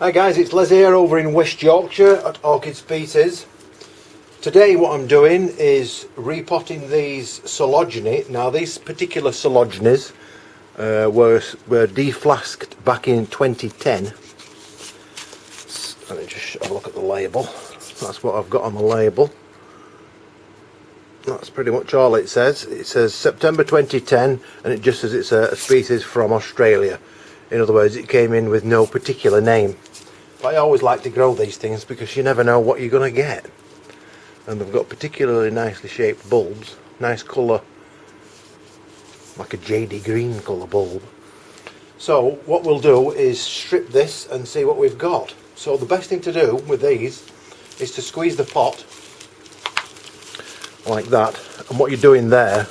Hi guys, it's Les here over in West Yorkshire at Orchid Species. Today what I'm doing is repotting these Coelogyne. Now these particular Coelogynes were de-flasked back in 2010. Let me just have a look at the label. That's what I've got on the label. That's pretty much all it says. It says September 2010 and it just says it's a species from Australia. In other words, it came in with no particular name. But I always like to grow these things because you never know what you're going to get. And they've got particularly nicely shaped bulbs. Nice colour, like a jadey green colour bulb. So what we'll do is strip this and see what we've got. So the best thing to do with these is to squeeze the pot like that. And what you're doing there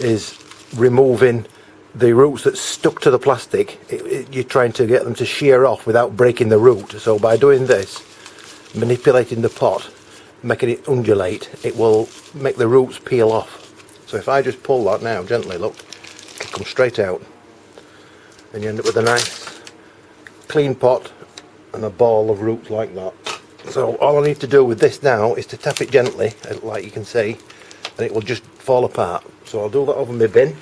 is removing the roots that stuck to the plastic. You're trying to get them to shear off without breaking the root. So by doing this, manipulating the pot, making it undulate, it will make the roots peel off. So if I just pull that now gently, look, it'll come straight out and you end up with a nice clean pot and a ball of roots like that. So all I need to do with this now is to tap it gently, like you can see, and it will just fall apart. So I'll do that over my bin.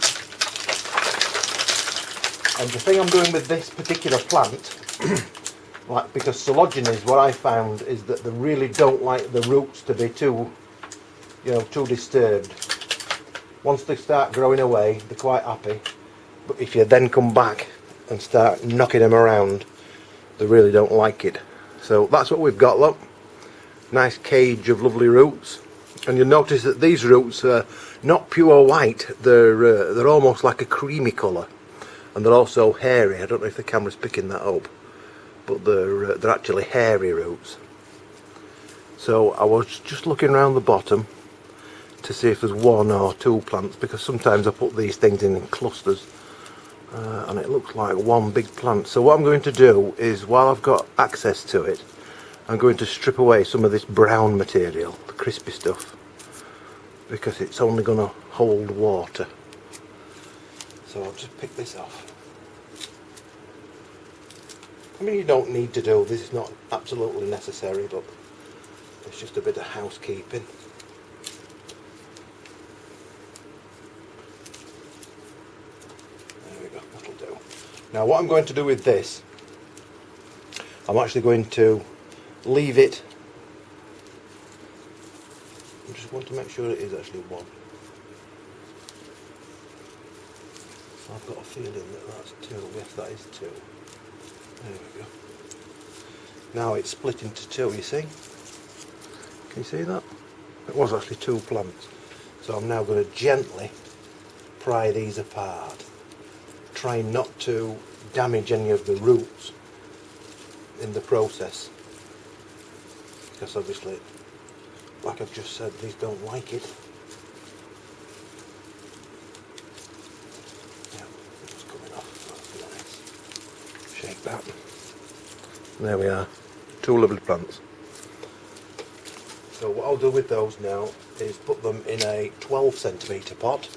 And the thing I'm doing with this particular plant, like, because Coelogyne, what I found is that they really don't like the roots to be too disturbed. Once they start growing away, they're quite happy. But if you then come back and start knocking them around, they really don't like it. So that's what we've got, look. Nice cage of lovely roots. And you'll notice that these roots are not pure white, they're almost like a creamy colour. And they're also hairy. I don't know if the camera's picking that up, but they're actually hairy roots. So I was just looking around the bottom to see if there's one or two plants, because sometimes I put these things in clusters, and it looks like one big plant. So what I'm going to do is, while I've got access to it, I'm going to strip away some of this brown material, the crispy stuff, because it's only going to hold water. So I'll just pick this off. I mean, you don't need to do this, it's not absolutely necessary, but it's just a bit of housekeeping. There we go, that'll do. Now what I'm going to do with this, I'm actually going to leave it. I just want to make sure it is actually one. I've got a feeling that that's two. Yes, that is two. There we go. Now it's split into two, you see? Can you see that? It was actually two plants. So I'm now going to gently pry these apart, trying not to damage any of the roots in the process. Because obviously, like I've just said, these don't like it. Shake that. There we are, two lovely plants. So what I'll do with those now is put them in a 12 centimetre pot,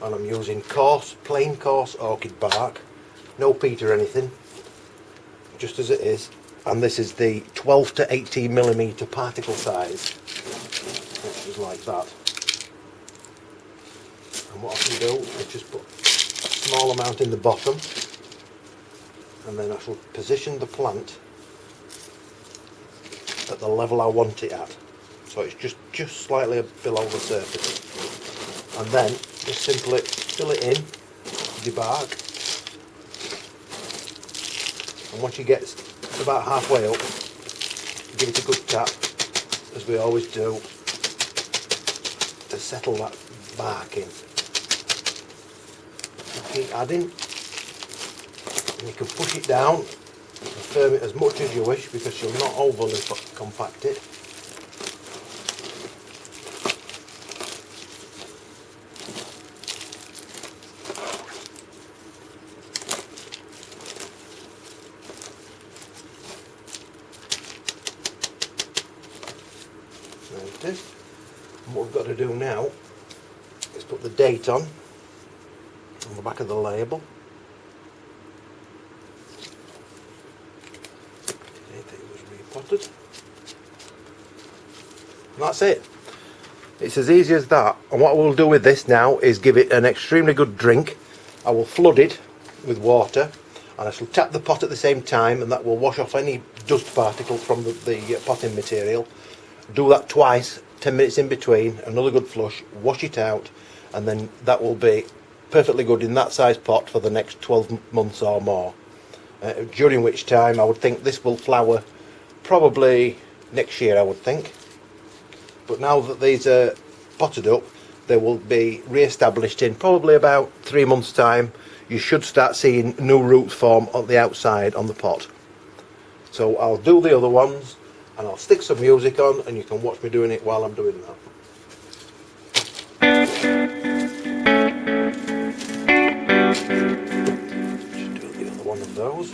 and I'm using plain coarse orchid bark, no peat or anything, just as it is. And this is the 12 to 18 millimetre particle size, which is like that. And what I can do is just put a small amount in the bottom, and then I shall position the plant at the level I want it at. So it's just slightly below the surface. And then just simply fill it in with the bark. And once you get about halfway up, give it a good tap, as we always do, to settle that bark in. And keep adding. And you can push it down and firm it as much as you wish, because you'll not overly compact it. There it is. And what we've got to do now is put the date on the back of the label. sorted. And that's it. It's as easy as that. And what I will do with this now is give it an extremely good drink. I will flood it with water, and I shall tap the pot at the same time, and that will wash off any dust particles from the potting material. Do that twice, 10 minutes in between, another good flush, wash it out, and then that will be perfectly good in that size pot for the next 12 months or more. During which time I would think this will flower probably next year, I would think. But now that these are potted up, they will be re-established in probably about 3 months' time. You should start seeing new roots form on the outside on the pot. So I'll do the other ones, and I'll stick some music on, and you can watch me doing it while I'm doing that. Just do the other one of those.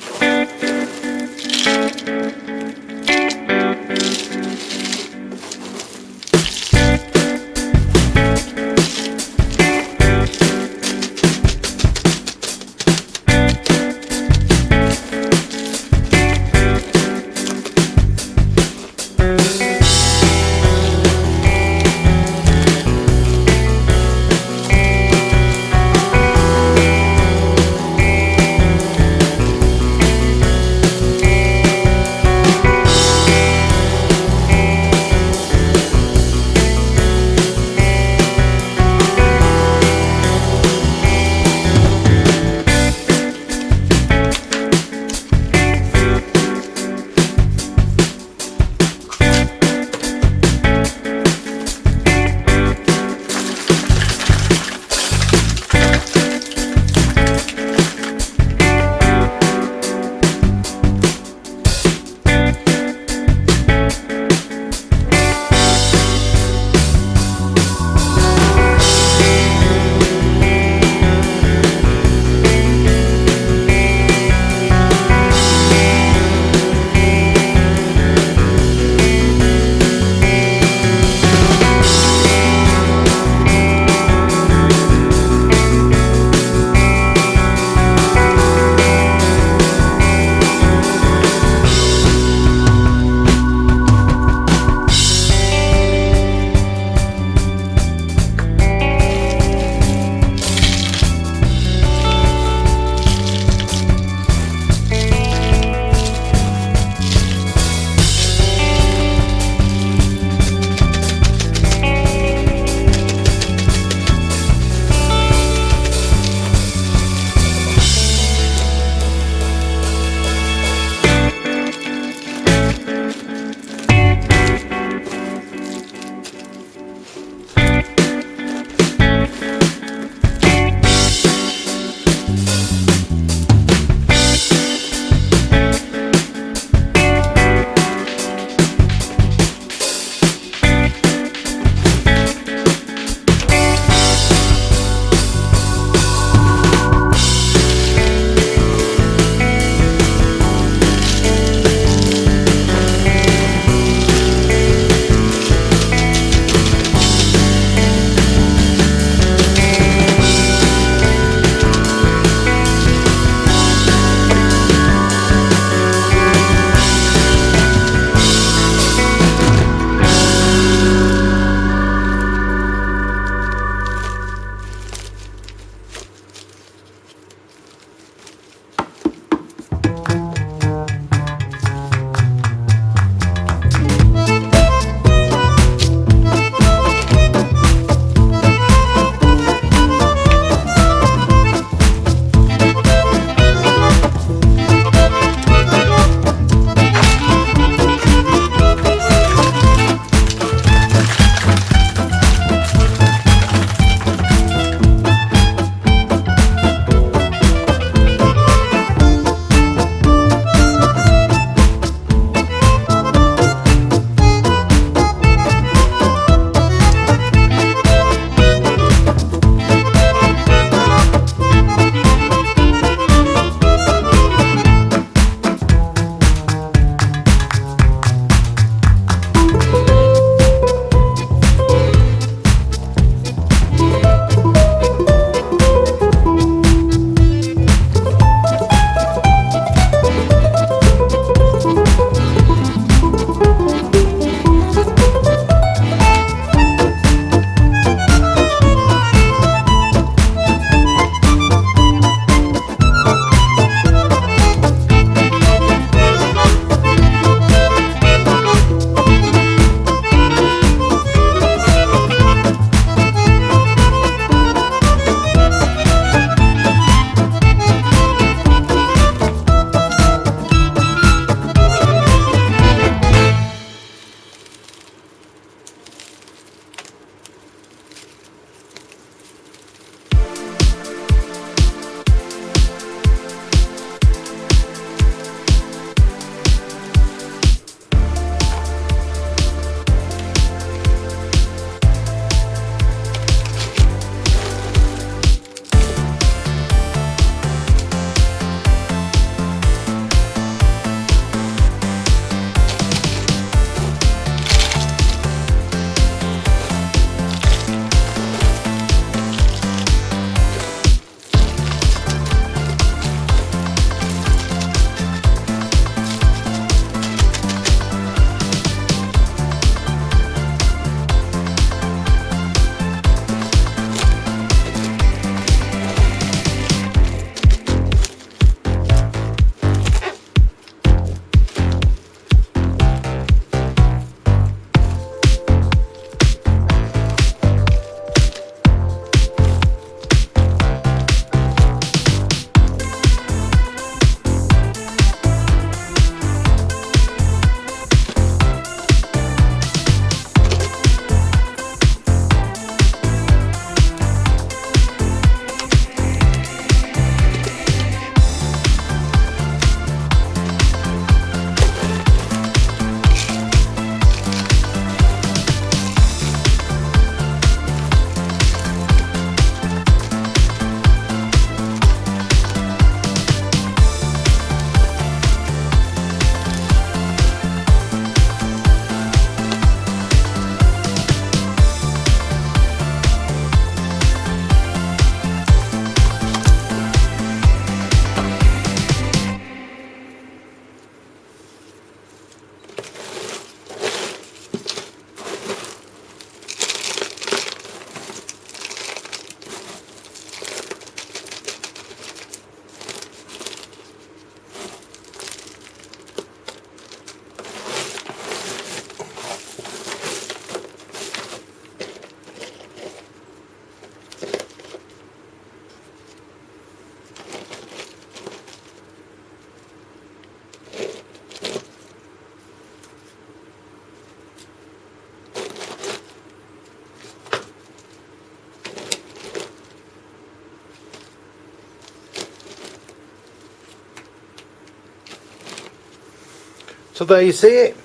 So there you see it.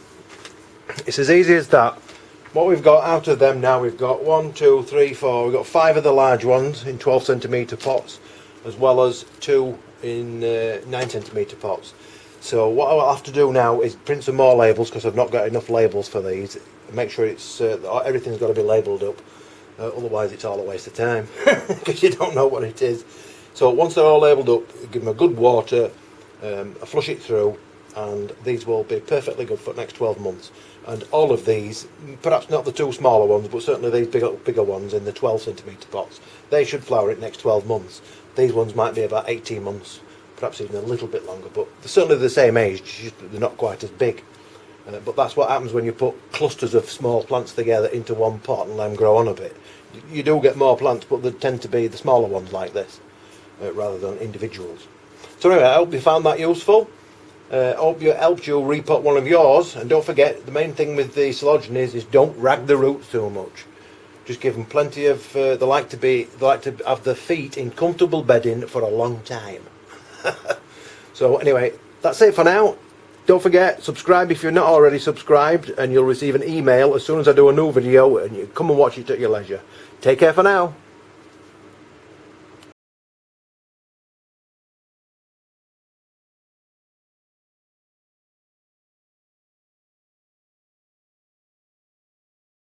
It's as easy as that. What we've got out of them now, we've got 1, 2, 3, 4. We've got 5 of the large ones in 12 centimetre pots, as well as 2 in 9 centimetre pots. So what I'll have to do now is print some more labels, because I've not got enough labels for these. Make sure it's everything's got to be labelled up, otherwise it's all a waste of time, because you don't know what it is. So once they're all labelled up, give them a good water, flush it through, and these will be perfectly good for the next 12 months. And all of these, perhaps not the 2 smaller ones, but certainly these bigger ones in the 12 centimetre pots, they should flower it next 12 months. These ones might be about 18 months, perhaps even a little bit longer, but they're certainly the same age, just they're not quite as big. But that's what happens when you put clusters of small plants together into one pot and let them grow on a bit. You do get more plants, but they tend to be the smaller ones like this, rather than individuals. So anyway, I hope you found that useful. Hope it helped you repot one of yours. And don't forget, the main thing with the Coelogynes is don't rag the roots too much. Just give them plenty of. They like to have their feet in comfortable bedding for a long time. So anyway, that's it for now. Don't forget, subscribe if you're not already subscribed, and you'll receive an email as soon as I do a new video, and you come and watch it at your leisure. Take care for now.